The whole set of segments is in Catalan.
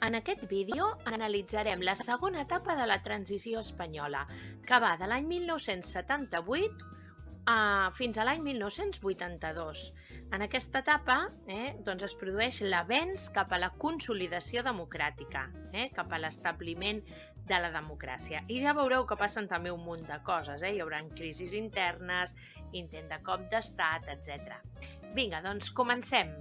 En aquest vídeo analitzarem la segona etapa de la transició espanyola, que va de l'any 1978 fins a l'any 1982. En aquesta etapa es produeix l'avenç cap a la consolidació democràtica, cap a l'establiment de la democràcia. I ja veureu que passen també un munt de coses. Hi haurà crisis internes, intent de cop d'estat, etc. Vinga, doncs comencem.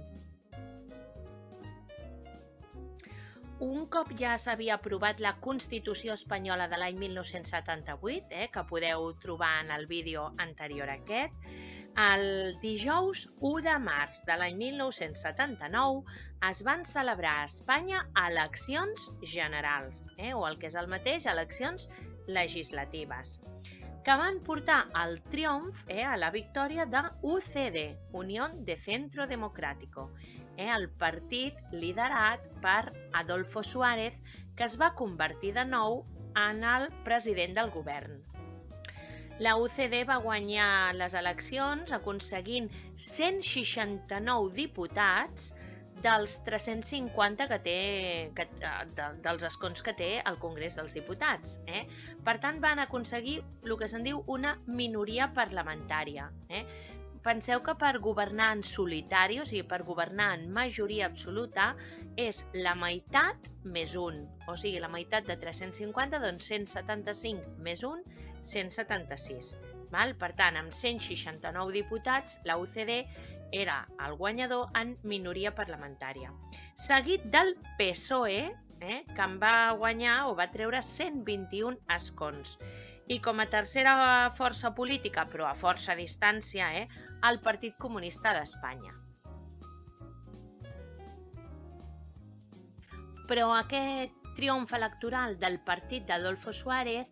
Un cop ja s'havia aprovat la Constitució espanyola de l'any 1978, que podeu trobar en el vídeo anterior a aquest, el dijous 1 de març de l'any 1979 es van celebrar a Espanya eleccions generals, o el que és el mateix, eleccions legislatives, que van portar al triomf, a la victòria de UCD, Unión de Centro Democrático, el partit liderat per Adolfo Suárez, que es va convertir de nou en el president del govern. La UCD va guanyar les eleccions aconseguint 169 diputats dels 350 dels escons que té el Congrés dels Diputats. Per tant, van aconseguir el que se'n diu una minoria parlamentària. Penseu que per governar en solitari, o sigui, per governar en majoria absoluta, és la meitat més un. O sigui, la meitat de 350, doncs 175 més un, 176. Per tant, amb 169 diputats, la UCD era el guanyador en minoria parlamentària. Seguit del PSOE, que en va guanyar o va treure 121 escons. I com a tercera força política, però a força distància, el Partit Comunista d'Espanya. Però aquest triomf electoral del partit d'Adolfo Suárez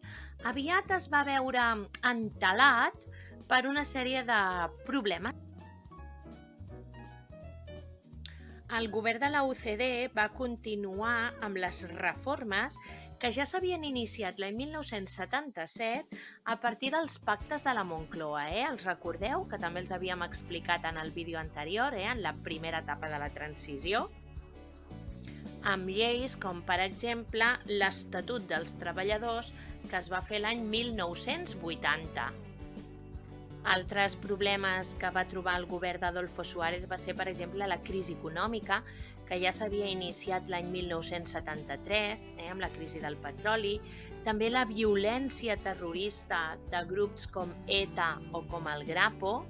aviat es va veure entelat per una sèrie de problemes. El govern de la UCD va continuar amb les reformes que ja s'havien iniciat l'any 1977 a partir dels pactes de la Moncloa. Els recordeu? Que també els havíem explicat en el vídeo anterior, en la primera etapa de la transició, amb lleis com, per exemple, l'Estatut dels Treballadors, que es va fer l'any 1980. Altres problemes que va trobar el govern d'Adolfo Suárez va ser, per exemple, la crisi econòmica, que ja s'havia iniciat l'any 1973, amb la crisi del petroli, també la violència terrorista de grups com ETA o com el Grapo,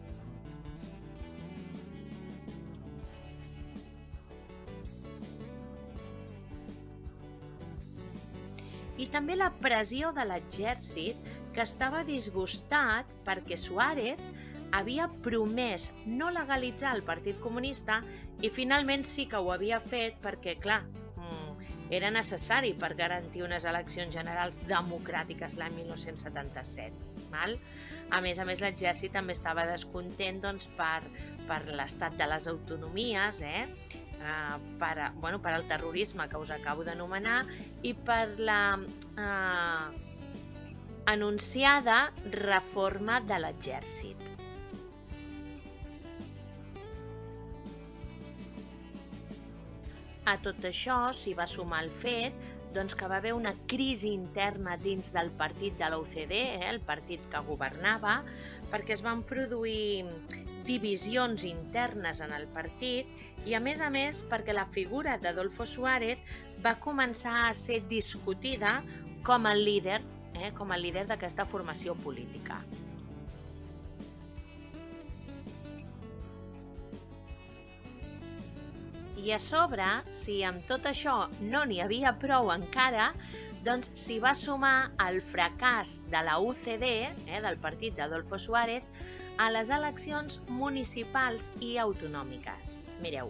i també la pressió de l'exèrcit, que estava disgustat perquè Suárez havia promès no legalitzar el Partit Comunista i finalment sí que ho havia fet perquè, clar, era necessari per garantir unes eleccions generals democràtiques l'any 1977. A més, l'exèrcit també estava descontent per l'estat de les autonomies, per al terrorisme que us acabo d'anomenar i per la anunciada reforma de l'exèrcit. A tot això s'hi va sumar el fet que va haver una crisi interna dins del partit de la UCD, el partit que governava, perquè es van produir divisions internes en el partit i, a més, perquè la figura d'Adolfo Suárez va començar a ser discutida com el líder d'aquesta formació política. I a sobre, si amb tot això no n'hi havia prou encara, doncs s'hi va sumar el fracàs de la UCD, del partit d'Adolfo Suárez, a les eleccions municipals i autonòmiques. Mireu,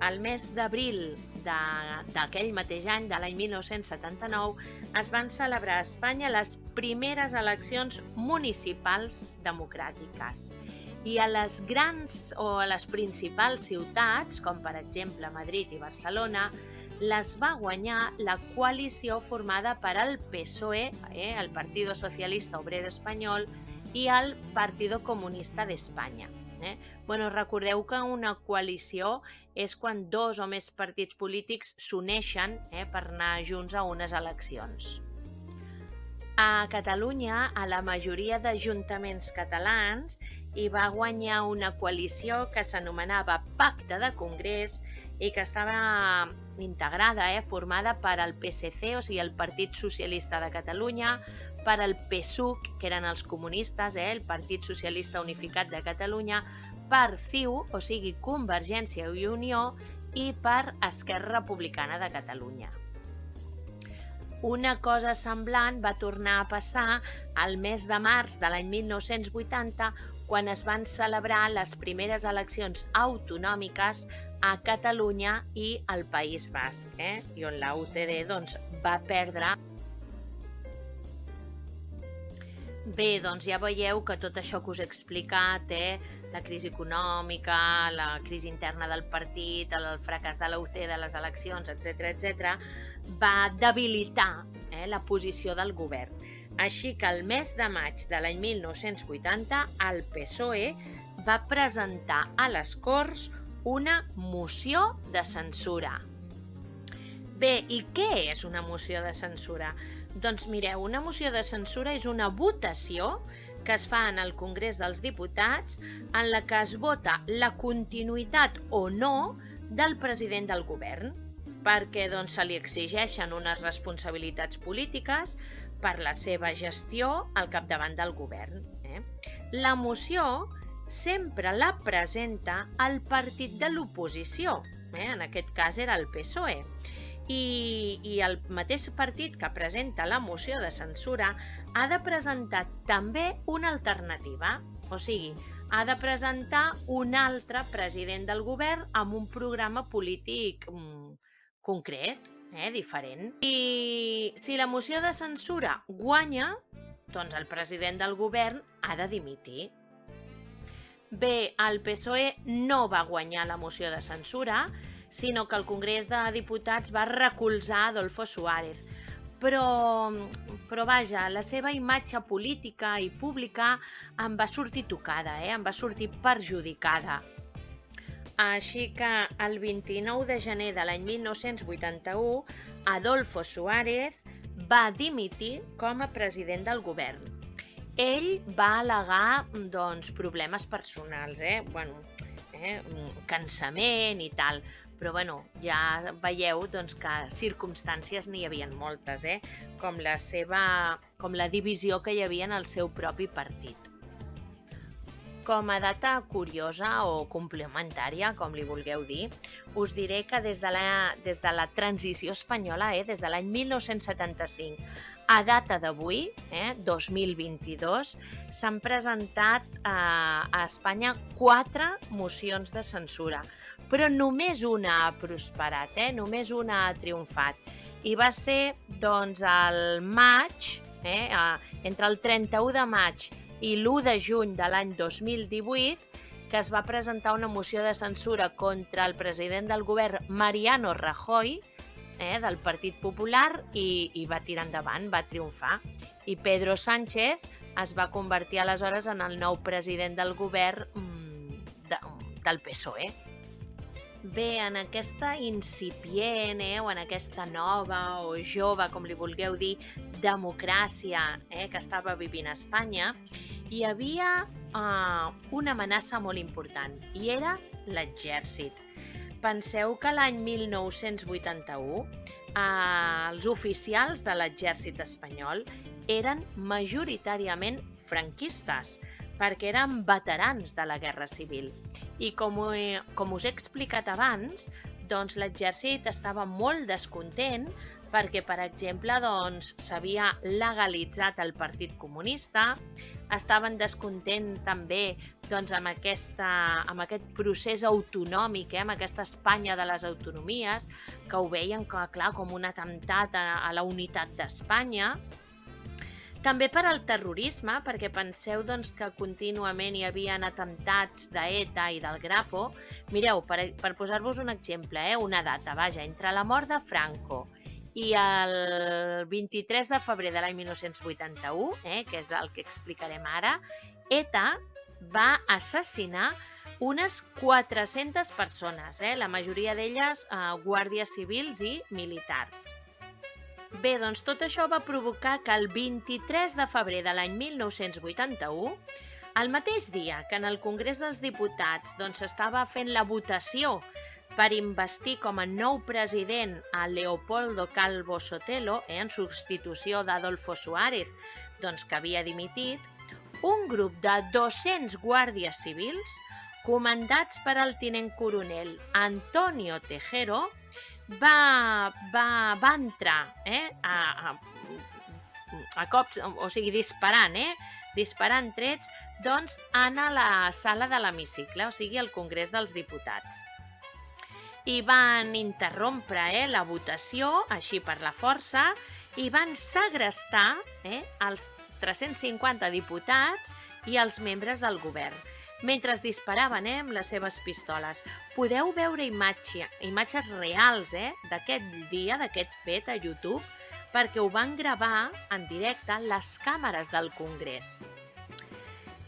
el mes d'abril d'aquell mateix any, de l'any 1979, es van celebrar a Espanya les primeres eleccions municipals democràtiques. I a les grans o a les principals ciutats, com per exemple Madrid i Barcelona, les va guanyar la coalició formada per el PSOE, el Partido Socialista Obrero Espanyol, i el Partido Comunista d'Espanya. Recordeu que una coalició és quan dos o més partits polítics s'uneixen per anar junts a unes eleccions. A Catalunya, a la majoria d'ajuntaments catalans, hi va guanyar una coalició que s'anomenava Pacte de Congrés i que estava integrada, formada per al PSC, o sigui, el Partit Socialista de Catalunya, per al PSUC, que eren els comunistes, el Partit Socialista Unificat de Catalunya, per CiU, o sigui, Convergència i Unió, i per Esquerra Republicana de Catalunya. Una cosa semblant va tornar a passar al mes de març de l'any 1980, quan es van celebrar les primeres eleccions autonòmiques a Catalunya i al País Basc, i on la UCD va perdre. Bé, ja veieu que tot això que us he explicat, la crisi econòmica, la crisi interna del partit, el fracàs de la UCD de les eleccions, etc., va debilitar la posició del govern. Així que el mes de maig de l'any 1980 el PSOE va presentar a les Corts una moció de censura. Bé, i què és una moció de censura? Doncs mireu, una moció de censura és una votació que es fa en el Congrés dels Diputats en la que es vota la continuïtat o no del president del govern, perquè se li exigeixen unes responsabilitats polítiques per la seva gestió al capdavant del govern. La moció sempre la presenta el partit de l'oposició, en aquest cas era el PSOE, i el mateix partit que presenta la moció de censura ha de presentar també una alternativa, o sigui, ha de presentar un altre president del govern amb un programa polític concret, diferent. I si la moció de censura guanya, doncs el president del govern ha de dimitir. Bé, el PSOE no va guanyar la moció de censura, sinó que el Congrés de Diputats va recolzar Adolfo Suárez. Però vaja, la seva imatge política i pública em va sortir tocada, em va sortir perjudicada. Així que el 29 de gener de l'any 1981, Adolfo Suárez va dimitir com a president del govern. Ell va al·legar problemes personals, cansament i tal, però ja veieu que circumstàncies n'hi havia moltes, com la divisió que hi havia en el seu propi partit. Com a data curiosa o complementària, com li vulgueu dir, us diré que des de la transició espanyola, des de l'any 1975 a data d'avui, 2022, s'han presentat a Espanya 4 mocions de censura, però només una ha prosperat, només una ha triomfat. I va ser, al maig, entre el 31 de maig i l'1 de juny de l'any 2018, que es va presentar una moció de censura contra el president del govern, Mariano Rajoy, del Partit Popular, i va tirar endavant, va triomfar. I Pedro Sánchez es va convertir aleshores en el nou president del govern del PSOE. Bé, en aquesta incipient, o en aquesta nova o jove, com li vulgueu dir, democràcia que estava vivint a Espanya, hi havia una amenaça molt important, i era l'exèrcit. Penseu que l'any 1981 els oficials de l'exèrcit espanyol eren majoritàriament franquistes, perquè eren veterans de la Guerra Civil. I com us he explicat abans, l'exèrcit estava molt descontent perquè, per exemple, s'havia legalitzat el Partit Comunista, estaven descontents també amb aquest procés autonòmic, amb aquesta Espanya de les autonomies, que ho veien com un atemptat a la unitat d'Espanya. També per al terrorisme, perquè penseu que contínuament hi havia atemptats d'ETA i del Grapo. Mireu, per posar-vos un exemple, una data, entre la mort de Franco i el 23 de febrer de l'any 1981, que és el que explicarem ara, ETA va assassinar unes 400 persones, la majoria d'elles guàrdies civils i militars. Bé, doncs tot això va provocar que el 23 de febrer de l'any 1981, el mateix dia que en el Congrés dels Diputats s'estava fent la votació per investir com a nou president a Leopoldo Calvo Sotelo, en substitució d'Adolfo Suárez, que havia dimitit, un grup de 200 guàrdies civils, comandats per el tinent coronel Antonio Tejero, va entrar a cops, o sigui, disparant trets, en la sala de l'hemicicle, o sigui, el Congrés dels Diputats. I van interrompre la votació, així per la força, i van segrestar els 350 diputats i els membres del govern, mentre disparaven amb les seves pistoles. Podeu veure imatges reals d'aquest dia, d'aquest fet a YouTube, perquè ho van gravar en directe les càmeres del Congrés.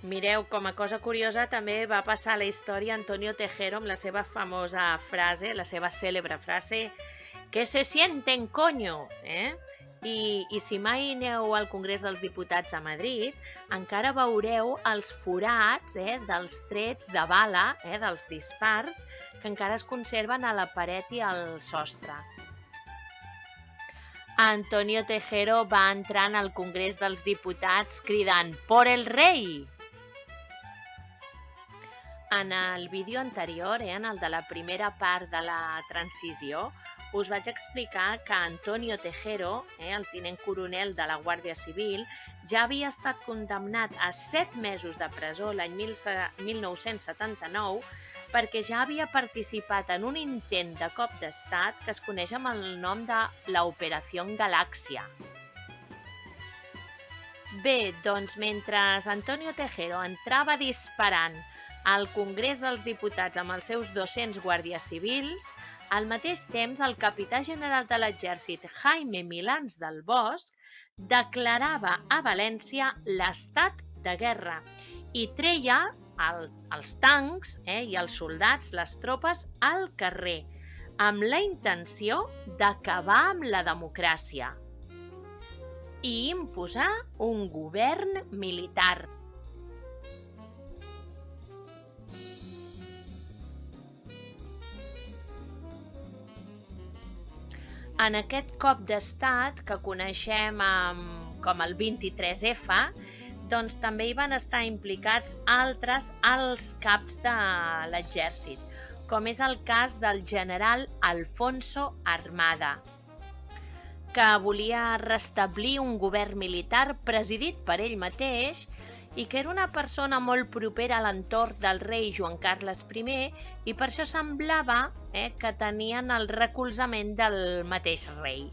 Mireu, com a cosa curiosa, també va passar a la història Antonio Tejero amb la seva famosa frase, la seva cèlebre frase, «Que se sienten, coño!» I si mai aneu al Congrés dels Diputats a Madrid, encara veureu els forats dels trets de bala, dels dispars, que encara es conserven a la paret i al sostre. Antonio Tejero va entrar al Congrés dels Diputats cridant «Por el rei!». En el vídeo anterior, en el de la primera part de la transició, us vaig explicar que Antonio Tejero, el tinent coronel de la Guàrdia Civil, ja havia estat condemnat a 7 mesos de presó l'any 1979 perquè ja havia participat en un intent de cop d'estat que es coneix amb el nom de l'Operació Galàxia. Bé, doncs mentre Antonio Tejero entrava disparant al Congrés dels Diputats amb els seus 200 guàrdies civils, al mateix temps el capità general de l'exèrcit Jaime Milans del Bosch declarava a València l'estat de guerra i treia els tancs i els soldats, les tropes, al carrer, amb la intenció d'acabar amb la democràcia i imposar un govern militar. En aquest cop d'estat, que coneixem com el 23F, també hi van estar implicats altres alts caps de l'exèrcit, com és el cas del general Alfonso Armada, que volia restablir un govern militar presidit per ell mateix i que era una persona molt propera a l'entorn del rei Joan Carles I i per això semblava que tenien el recolzament del mateix rei.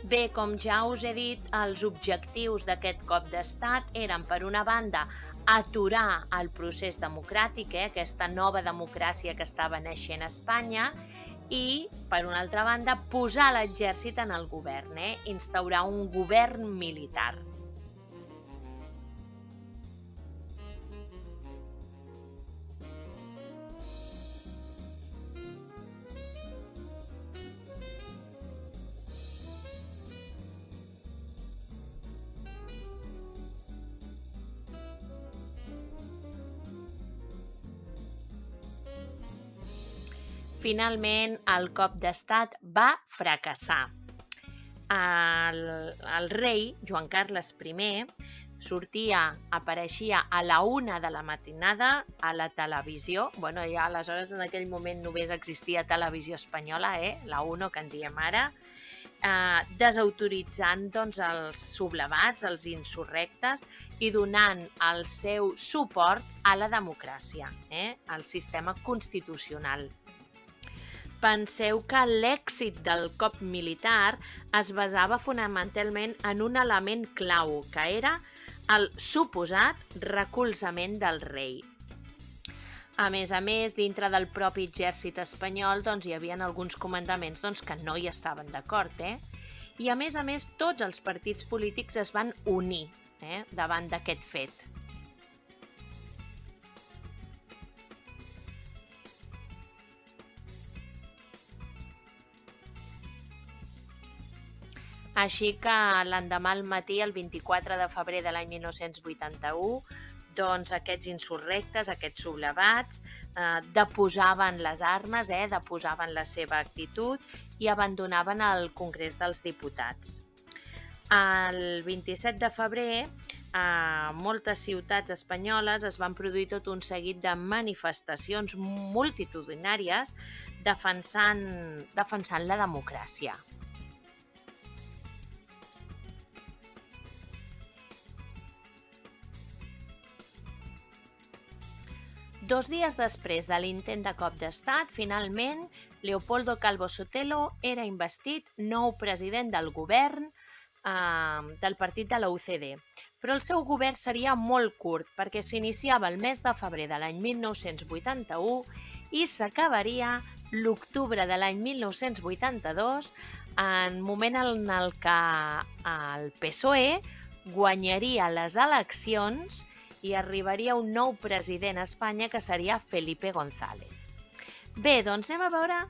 Bé, com ja us he dit, els objectius d'aquest cop d'estat eren, per una banda, aturar el procés democràtic, aquesta nova democràcia que estava naixent a Espanya, i, per una altra banda, posar l'exèrcit en el govern, instaurar un govern militar. Finalment, el cop d'estat va fracassar. El rei, Joan Carles I, apareixia a la 1 de la matinada a la televisió. Ja aleshores en aquell moment només existia televisió espanyola, la 1 que en diem ara, desautoritzant els sublevats, els insurrectes i donant el seu suport a la democràcia, al sistema constitucional. Penseu que l'èxit del cop militar es basava fonamentalment en un element clau, que era el suposat recolzament del rei. A més, dintre del propi exèrcit espanyol hi havia alguns comandaments que no hi estaven d'acord, I a més, tots els partits polítics es van unir davant d'aquest fet. Així que l'endemà al matí, el 24 de febrer de l'any 1981, aquests insurrectes, aquests sublevats, deposaven les armes, deposaven la seva actitud i abandonaven el Congrés dels Diputats. El 27 de febrer, a moltes ciutats espanyoles es van produir tot un seguit de manifestacions multitudinàries defensant la democràcia. Dos dies després de l'intent de cop d'estat, finalment, Leopoldo Calvo Sotelo era investit nou president del govern del partit de la UCD. Però el seu govern seria molt curt, perquè s'iniciava el mes de febrer de l'any 1981 i s'acabaria l'octubre de l'any 1982, en moment en el que el PSOE guanyaria les eleccions i arribaria un nou president a Espanya, que seria Felipe González. Bé, anem a veure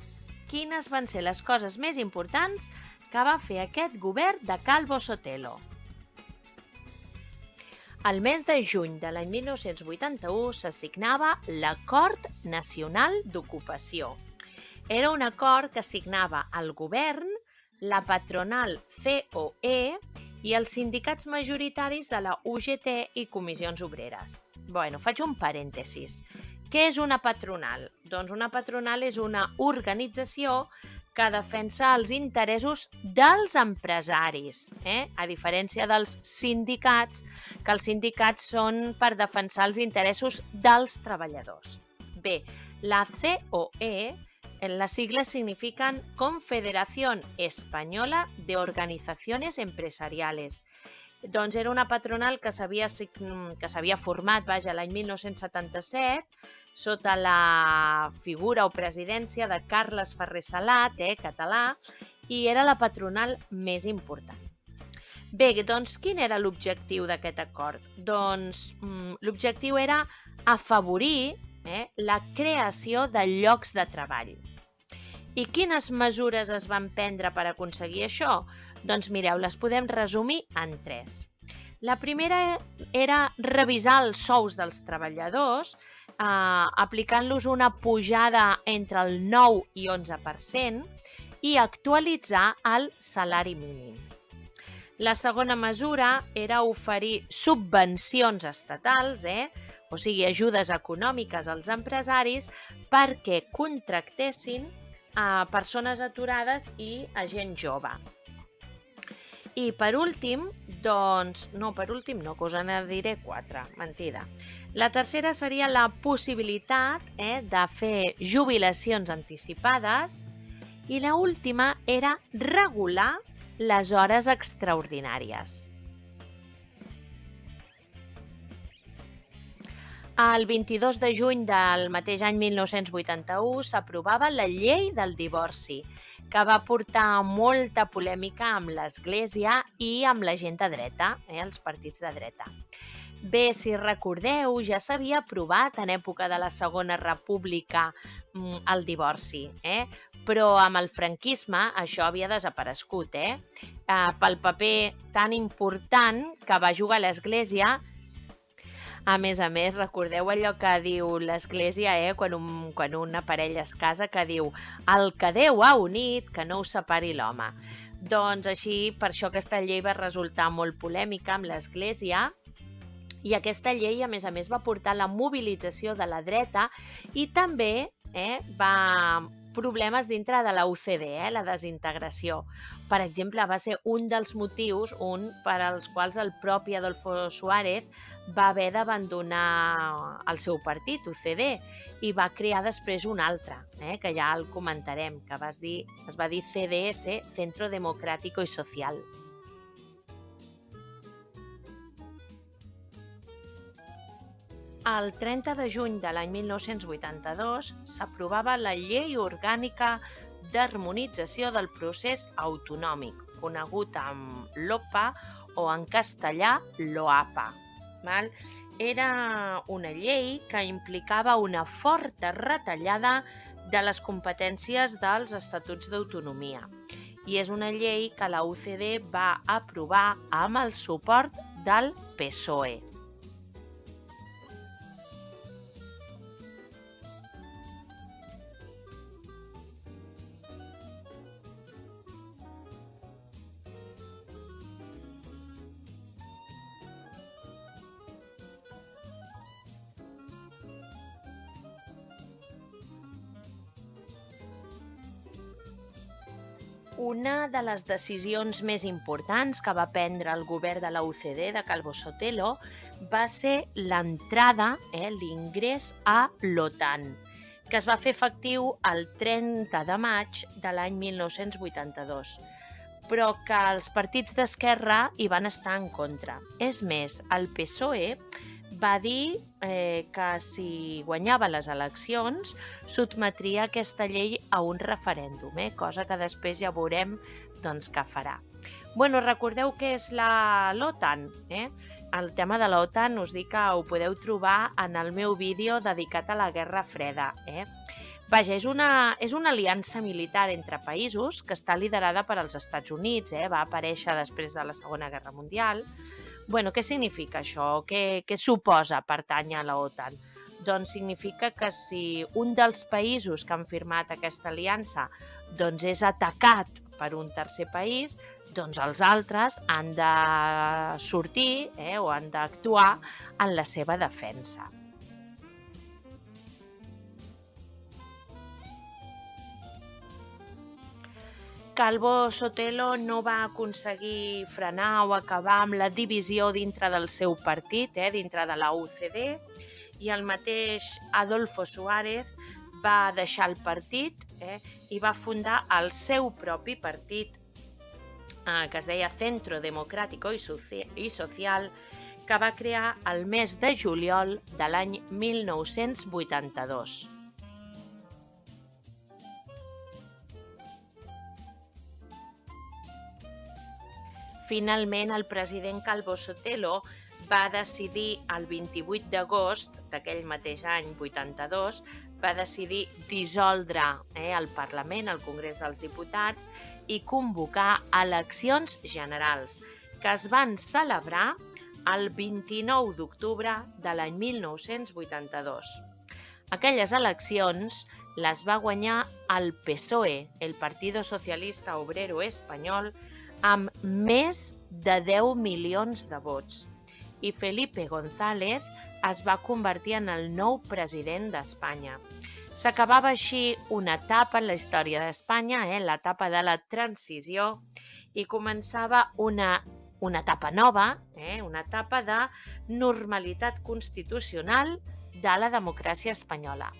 quines van ser les coses més importants que va fer aquest govern de Calvo Sotelo. El mes de juny de l'any 1981 s'assignava l'Acord Nacional d'Ocupació. Era un acord que signava el govern, la patronal COE i els sindicats majoritaris de la UGT i comissions obreres. Faig un parèntesis. Què és una patronal? Doncs una patronal és una organització que defensa els interessos dels empresaris, a diferència dels sindicats, que els sindicats són per defensar els interessos dels treballadors. Bé, la COE, las siglas significan Confederación Española de Organizaciones Empresariales. Era una patronal que s'havia format l'any 1977 sota la figura o presidència de Carles Ferrer Salat, català, i era la patronal més important. Bé, quin era l'objectiu d'aquest acord? L'objectiu era afavorir la creació de llocs de treball. I quines mesures es van prendre per aconseguir això? Mireu, les podem resumir en 3. La primera era revisar els sous dels treballadors, aplicant-los una pujada entre el 9 i 11% i actualitzar el salari mínim. La segona mesura era oferir subvencions estatals, o sigui, ajudes econòmiques als empresaris perquè contractessin a persones aturades i a gent jove. I per últim, que us en diré 4, mentida. La tercera seria la possibilitat de fer jubilacions anticipades i la última era regular les hores extraordinàries. El 22 de juny del mateix any 1981 s'aprovava la llei del divorci, que va portar molta polèmica amb l'Església i amb la gent de dreta, els partits de dreta. Bé, si recordeu, ja s'havia aprovat en època de la Segona República el divorci, però amb el franquisme això havia desaparegut, pel paper tan important que va jugar l'Església. A més, recordeu allò que diu l'Església quan una parella es casa, que diu el que Déu ha unit, que no ho separi l'home. Així, per això aquesta llei va resultar molt polèmica amb l'Església i aquesta llei, a més, va portar la mobilització de la dreta i també va problemes dintre de la UCD, la desintegració. Per exemple, va ser un dels motius per als quals el propi Adolfo Suárez va haver d'abandonar el seu partit, UCD, i va crear després un altre, que ja el comentarem, que es va dir CDS, Centro Democrático y Social. El 30 de juny de l'any 1982 s'aprovava la Llei Orgànica d'Harmonització del Procés Autonòmic, conegut amb l'OPA o en castellà l'OAPA. Era una llei que implicava una forta retallada de les competències dels Estatuts d'Autonomia i és una llei que la UCD va aprovar amb el suport del PSOE. Una de les decisions més importants que va prendre el govern de la UCD de Calvo Sotelo va ser l'entrada, l'ingrés a l'OTAN, que es va fer efectiu el 30 de maig de l'any 1982, però que els partits d'esquerra hi van estar en contra. És més, el PSOE va dir que si guanyava les eleccions sotmetria aquesta llei a un referèndum, cosa que després ja veurem què farà. Recordeu què és l'OTAN? El tema de l'OTAN us dic que ho podeu trobar en el meu vídeo dedicat a la Guerra Freda. Vaja, és una aliança militar entre països que està liderada per als Estats Units, va aparèixer després de la Segona Guerra Mundial. Què significa això? Què suposa pertànyer a l'OTAN? Doncs significa que si un dels països que han firmat aquesta aliança és atacat per un tercer país, doncs els altres han de sortir o han d'actuar en la seva defensa. Calvo Sotelo no va aconseguir frenar o acabar amb la divisió dintre del seu partit, dintre de la UCD, i el mateix Adolfo Suárez va deixar el partit i va fundar el seu propi partit, que es deia Centro Democrático y Social, que va crear el mes de juliol de l'any 1982. Finalment, el president Calvo Sotelo va decidir el 28 d'agost d'aquell mateix any, 82, va decidir dissoldre el Parlament, el Congrés dels Diputats, i convocar eleccions generals, que es van celebrar el 29 d'octubre de l'any 1982. Aquelles eleccions les va guanyar el PSOE, el Partido Socialista Obrero Espanyol, amb més de 10 milions de vots, i Felipe González es va convertir en el nou president d'Espanya. S'acabava així una etapa en la història d'Espanya, l'etapa de la transició, i començava una etapa nova, una etapa de normalitat constitucional de la democràcia espanyola.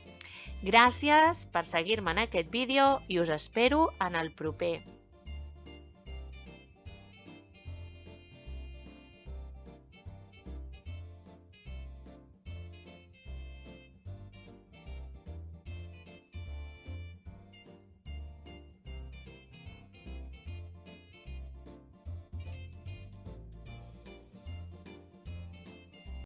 Gràcies per seguir-me en aquest vídeo i us espero en el proper.